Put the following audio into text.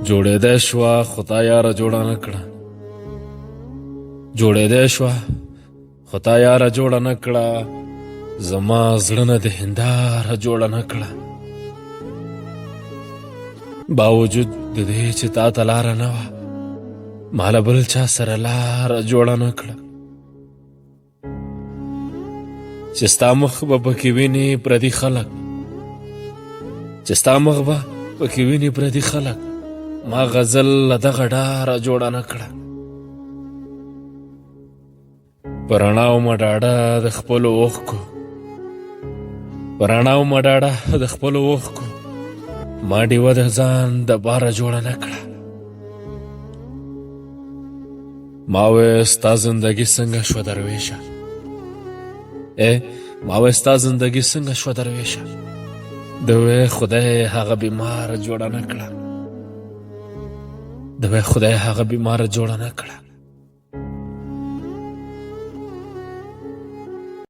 جوړېدی شوه خو تا یاره جوړه نه کړه جوړېدی شوه خو تا یاره جوړه نه کړه زما زړه نه د هنداره جوړه نه کړه باوجود د دې چې تا ته لاره نه وه ما له بل چا سره لاره جوړه نه کړه چې ستا مخ به پکې ویني پردي خلک چې ستا مخ به پکې ویني پردي خلک ما غزل له دغه ډاره جوړه نه کړه په رڼاو مه ډاډه د خپلو اوښکو په رڼاو مه ډاډه د خپلو اوښکو ما ډیوه د ځان د باره جوړه نه کړه ما وې ستا زندګي څنګه شوه درویشه ما وې ستا زندګي څنګه شوه درویشه د وې خدای هغه بیماره جوړه نه کړه د وې خدای هغه بیماره جوړه نه کړه